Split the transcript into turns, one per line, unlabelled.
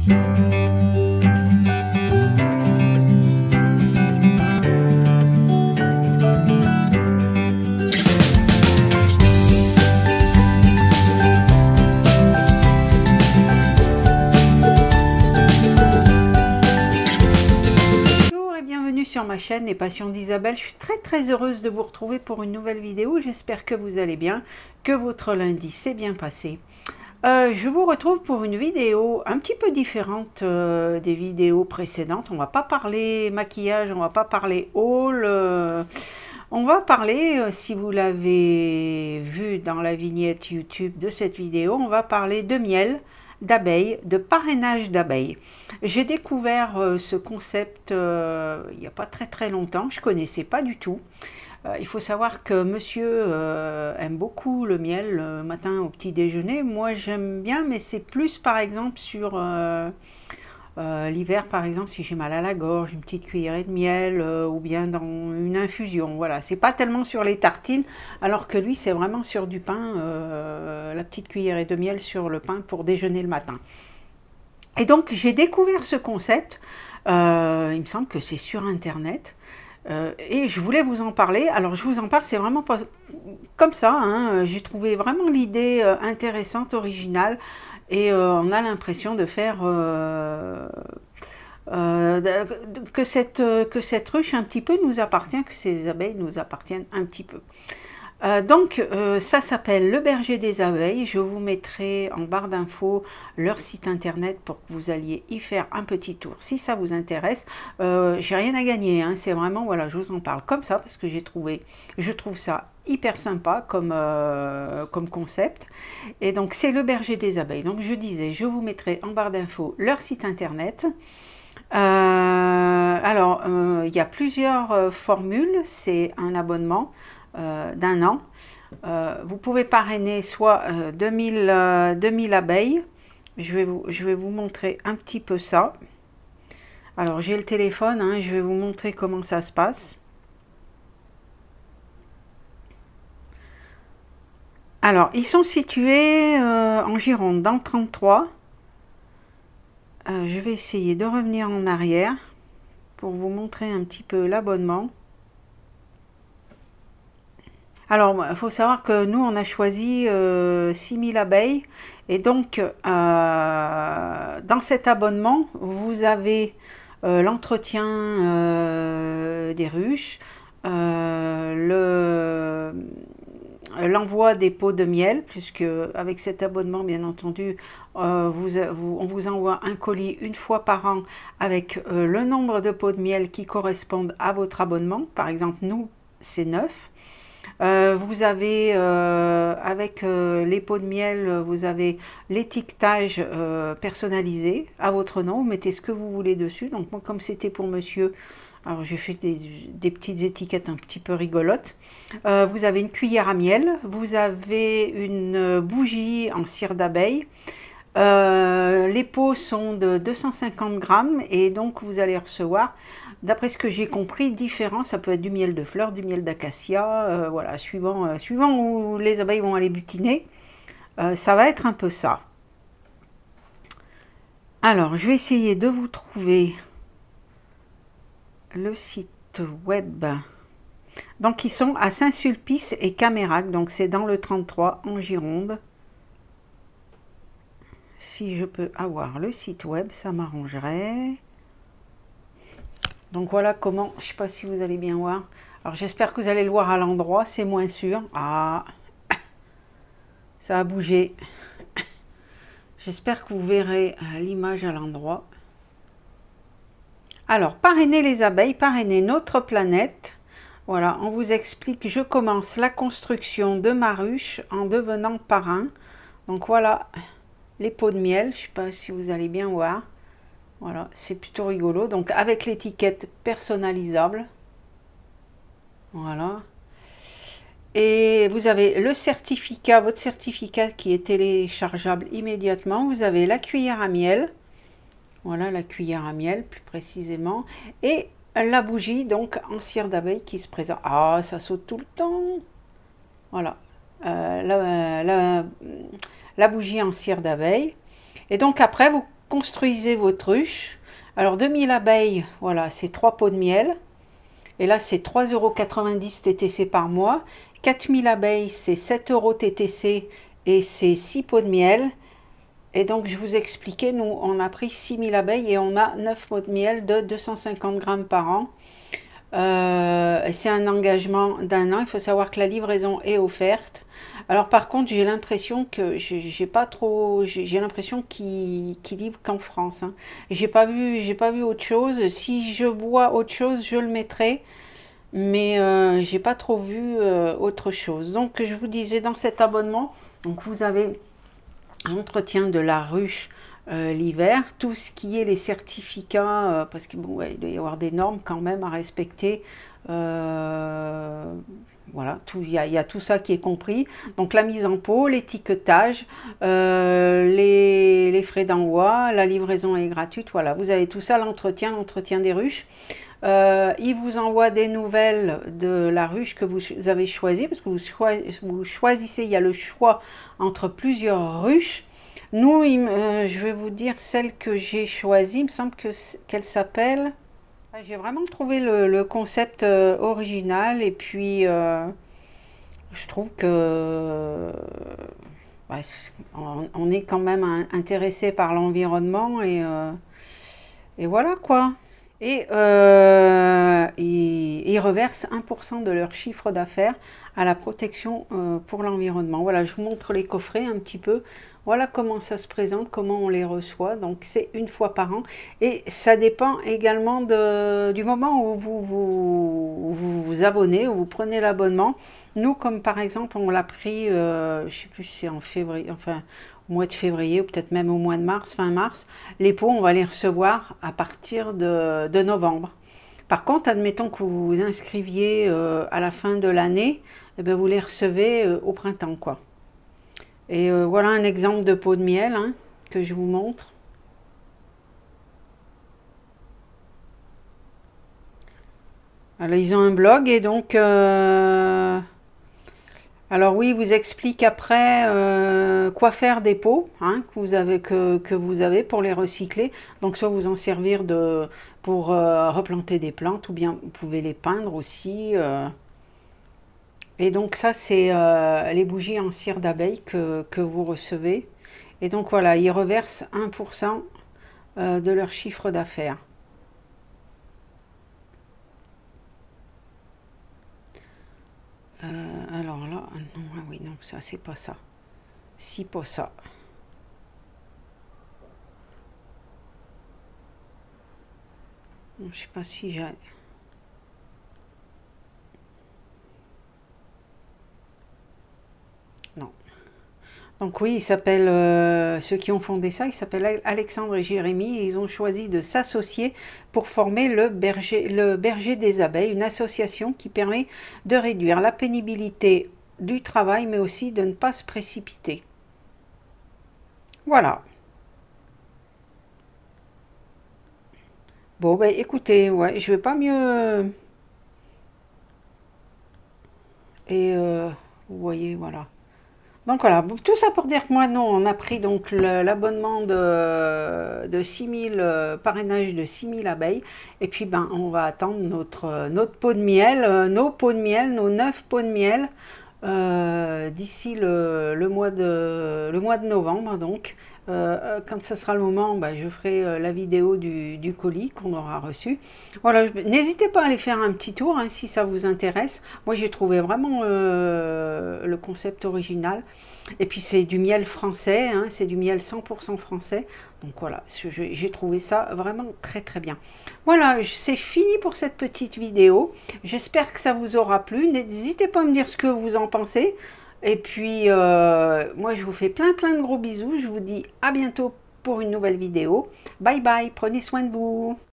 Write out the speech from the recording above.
Sur ma chaîne Les Passions d'Isabelle. Je suis très heureuse de vous retrouver pour une nouvelle vidéo. J'espère que vous allez bien, que votre lundi s'est bien passé. Je vous retrouve pour une vidéo un petit peu différente des vidéos précédentes. On va pas parler maquillage, on va pas parler haul, on va parler, si vous l'avez vu dans la vignette YouTube de cette vidéo, on va parler de miel, d'abeilles, de parrainage d'abeilles. J'ai découvert ce concept il n'y a pas très longtemps, je ne connaissais pas du tout. Il faut savoir que monsieur aime beaucoup le miel le matin au petit déjeuner. Moi j'aime bien, mais c'est plus par exemple sur l'hiver, par exemple, si j'ai mal à la gorge, une petite cuillerée de miel ou bien dans une infusion. Voilà, c'est pas tellement sur les tartines, alors que lui, c'est vraiment sur du pain, la petite cuillerée de miel sur le pain pour déjeuner le matin. Et donc, j'ai découvert ce concept, il me semble que c'est sur Internet, et je voulais vous en parler. Alors, je vous en parle, c'est vraiment pas comme ça, hein. J'ai trouvé vraiment l'idée intéressante, originale, et on a l'impression de faire que cette ruche un petit peu nous appartient, que ces abeilles nous appartiennent un petit peu. Donc ça s'appelle Le Berger des Abeilles. Je vous mettrai en barre d'infos leur site internet pour que vous alliez y faire un petit tour si ça vous intéresse. J'ai rien à gagner, hein, c'est vraiment, voilà, je vous en parle comme ça parce que je trouve ça hyper sympa comme concept. Et donc c'est Le Berger des Abeilles. Donc je disais, je vous mettrai en barre d'infos leur site internet. Alors il y a plusieurs formules, c'est un abonnement d'un an. Vous pouvez parrainer soit 2000 abeilles. Je vais vous montrer un petit peu ça. Alors j'ai le téléphone, hein, je vais vous montrer comment ça se passe. Alors ils sont situés en Gironde, dans le 33. Je vais essayer de revenir en arrière pour vous montrer un petit peu l'abonnement. Alors, il faut savoir que nous, on a choisi 6000 abeilles. Et donc, dans cet abonnement, vous avez l'entretien des ruches, l'envoi des pots de miel, puisque avec cet abonnement, bien entendu, on vous envoie un colis une fois par an avec le nombre de pots de miel qui correspondent à votre abonnement. Par exemple, nous, c'est 9. Vous avez, avec les pots de miel, vous avez l'étiquetage personnalisé à votre nom. Vous mettez ce que vous voulez dessus. Donc moi, comme c'était pour monsieur, alors j'ai fait des petites étiquettes un petit peu rigolotes. Vous avez une cuillère à miel. Vous avez une bougie en cire d'abeille. Les pots sont de 250 grammes et donc vous allez recevoir, d'après ce que j'ai compris, différents. Ça peut être du miel de fleurs, du miel d'acacia, voilà, suivant où les abeilles vont aller butiner. Ça va être un peu ça. Alors, je vais essayer de vous trouver le site web. Donc, ils sont à Saint-Sulpice et Camérac, donc c'est dans le 33 en Gironde. Si je peux avoir le site web, ça m'arrangerait. Donc voilà comment, je ne sais pas si vous allez bien voir. Alors j'espère que vous allez le voir à l'endroit, c'est moins sûr. Ah, ça a bougé. J'espère que vous verrez l'image à l'endroit. Alors, parrainer les abeilles, parrainer notre planète. Voilà, on vous explique, je commence la construction de ma ruche en devenant parrain. Donc voilà, les pots de miel, je ne sais pas si vous allez bien voir. Voilà, c'est plutôt rigolo. Donc avec l'étiquette personnalisable. Voilà. Et vous avez le certificat, votre certificat qui est téléchargeable immédiatement. Vous avez la cuillère à miel. Voilà, la cuillère à miel plus précisément. Et la bougie donc en cire d'abeille qui se présente. Ah, ça saute tout le temps. Voilà. La bougie en cire d'abeille. Et donc après, construisez votre ruche. Alors 2000 abeilles, voilà, c'est 3 pots de miel. Et là, c'est 3,90 € TTC par mois. 4000 abeilles, c'est 7 € TTC et c'est 6 pots de miel. Et donc, je vous expliquais, nous, on a pris 6000 abeilles et on a 9 pots de miel de 250 grammes par an. C'est un engagement d'1 an. Il faut savoir que la livraison est offerte. Alors par contre, j'ai l'impression que j'ai l'impression qu'ils livrent qu'en France. Hein. J'ai pas vu autre chose. Si je vois autre chose, je le mettrai. Mais j'ai pas trop vu autre chose. Donc je vous disais dans cet abonnement, donc vous avez l'entretien de la ruche l'hiver, tout ce qui est les certificats, parce qu'il bon, ouais, il doit y avoir des normes quand même à respecter. Voilà, il y a tout ça qui est compris. Donc la mise en pot, l'étiquetage, les frais d'envoi, la livraison est gratuite. Voilà, vous avez tout ça, l'entretien des ruches. Il vous envoie des nouvelles de la ruche que vous avez choisie, parce que vous choisissez, il y a le choix entre plusieurs ruches. Nous, je vais vous dire celle que j'ai choisie, il me semble qu'elle s'appelle... J'ai vraiment trouvé le concept original et puis je trouve que ouais, on est quand même intéressé par l'environnement et voilà quoi. Et ils reversent 1% de leur chiffre d'affaires à la protection pour l'environnement. Voilà, je vous montre les coffrets un petit peu. Voilà comment ça se présente, comment on les reçoit. Donc c'est une fois par an. Et ça dépend également du moment où vous abonnez, où vous prenez l'abonnement. Nous, comme par exemple, on l'a pris, je ne sais plus si c'est en février, enfin au mois de février ou peut-être même au mois de mars, fin mars, les pots, on va les recevoir à partir de novembre. Par contre, admettons que vous vous inscriviez à la fin de l'année, eh bien, vous les recevez au printemps, quoi. Et voilà un exemple de pot de miel hein, que je vous montre. Alors, ils ont un blog et donc... alors oui, ils vous expliquent après quoi faire des pots hein, que vous avez pour les recycler. Donc soit vous en servir pour replanter des plantes ou bien vous pouvez les peindre aussi. Et donc ça, c'est les bougies en cire d'abeille que vous recevez. Et donc voilà, ils reversent 1% de leur chiffre d'affaires. Alors là, non, ah oui, non, ça c'est pas ça. Si, pas ça. Je sais pas si j'ai... Non. Donc oui, ils s'appellent, ceux qui ont fondé ça, ils s'appellent Alexandre et Jérémy, et ils ont choisi de s'associer pour former le berger des abeilles, une association qui permet de réduire la pénibilité du travail, mais aussi de ne pas se précipiter. Voilà. Bon, ben écoutez, ouais, je vais pas mieux... Et vous voyez, voilà. Donc voilà, tout ça pour dire que moi, non, on a pris donc l'abonnement de 6000, parrainage de 6000 abeilles. Et puis, ben, on va attendre notre pot de miel, nos pots de miel, nos 9 pots de miel, d'ici le mois de novembre. Donc, quand ce sera le moment, ben, je ferai la vidéo du colis qu'on aura reçu. Voilà, n'hésitez pas à aller faire un petit tour hein, si ça vous intéresse. Moi, j'ai trouvé vraiment le concept original. Et puis, c'est du miel français, hein, c'est du miel 100% français. Donc voilà, j'ai trouvé ça vraiment très très bien. Voilà, c'est fini pour cette petite vidéo. J'espère que ça vous aura plu. N'hésitez pas à me dire ce que vous en pensez. Et puis, moi, je vous fais plein de gros bisous. Je vous dis à bientôt pour une nouvelle vidéo. Bye bye, prenez soin de vous.